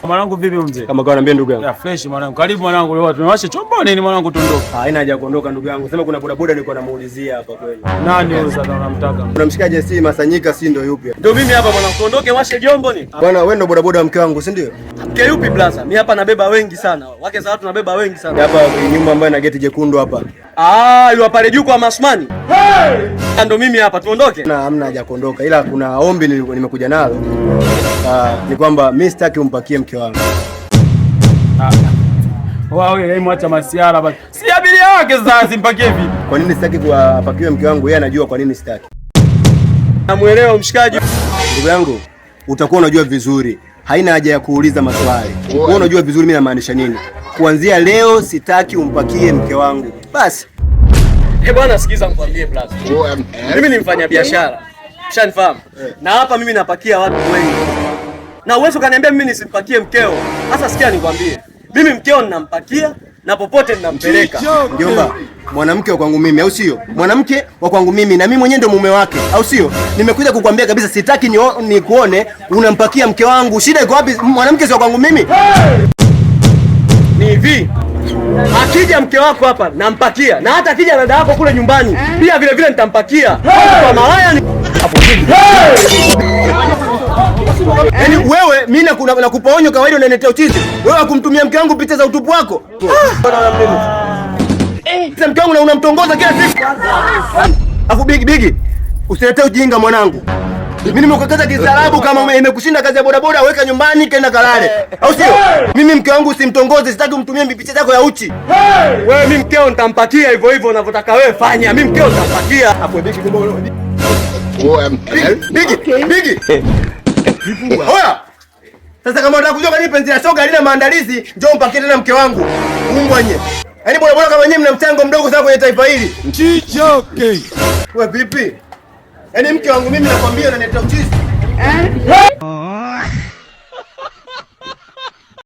Mwanangu vipi mzee? Kama kwa niambia ndugu yangu. Ya fresh mwanangu. Karibu mwanangu leo tumewasha chombo nini mwanangu tuondoke. Haina haja kuondoka ndugu yangu. Sema kuna bodaboda nilikuwa namuulizia hapa kweli. Nani huyo sasa unamtaka? Unamshikaje si Masanyika si ndio yupi? Ndio mimi hapa mwanangu tuondoke washe jombo ni. Bwana wewe ndio bodaboda wa mke wangu si ndio? Mke yupi blaza? Mimi hapa nabeba wengi sana. Wake za watu nabeba wengi sana. Hapa nyumba ambayo ina geti jekundu hapa. Yule pale juu kwa Masmani. Ndio mimi hapa tuondoke. Na hamna haja kuondoka. Ila kuna ombi nimekuja nalo. Ni kwamba mimi sitaki umpakie mke wangu. Wewe mwacha masiara basi. Si abiria wake sasa simpakie vipi? Kwa nini sitaki kuwapakiwe mke wangu? Yeye anajua kwa nini sitaki. Namuelewa mshikaji. Ndugu yangu, utakuwa unajua vizuri. Haina haja ya kuuliza maswali. Wewe unajua vizuri mimi namaanisha nini. Kuanzia leo sitaki umpakie mke wangu. Basi. Bwana sikiza nikwambie blaza. Mimi ni mfanya biashara. Ushanifahamu? Na hapa mimi napakia watu wengi. Na uwezo kaniambia mimi nisimpakie mkeo. Sasa sikia nikwambie. Mimi mkeo ninampakia na popote ninampeleka. Mjomba, mwanamke wa kwangu mimi au sio? Mwanamke wa kwangu mimi na mimi mwenyewe ndo mume wake au sio? Nimekuja kukwambia kabisa sitaki ni kuone unampakia mke wangu. Shida iko wapi? Mwanamke sio kwangu mimi. Ni hivi. Akija mke wako hapa nampakia na hata akija dada yako kule nyumbani pia vile vile nitampakia. Kwa malaya ni yaani wewe mimi nakupa onyo kawaida unaniletea uchizi. Wewe kumtumia mke wangu picha za utupu wako. Sasa mke wangu na unamtongoza kila siku. Afu bigi usiletee ujinga mwanangu. Mimi nimekukataza kistaarabu kama imekushinda kazi ya bodaboda weka nyumbani kaenda kalale. Au sio? Mimi mke wangu simtongoze, sitaki umtumie picha zako ya uchi. Wewe mimi mkeo nitampakia hivyo hivyo unavyotaka wewe fanya. Mimi mkeo nitampakia. Hapo bigi bigi. Oya! Sasa kama unataka kujua kani penzi la shoga halina maandalizi, njoo mpakie tena mke wangu. Mungu anye. Yaani bodaboda kama nyinyi mna mchango mdogo sana kwenye taifa hili. Chichoke. Wewe vipi? Yaani mke wangu mimi nakwambia unaniletea uchizi.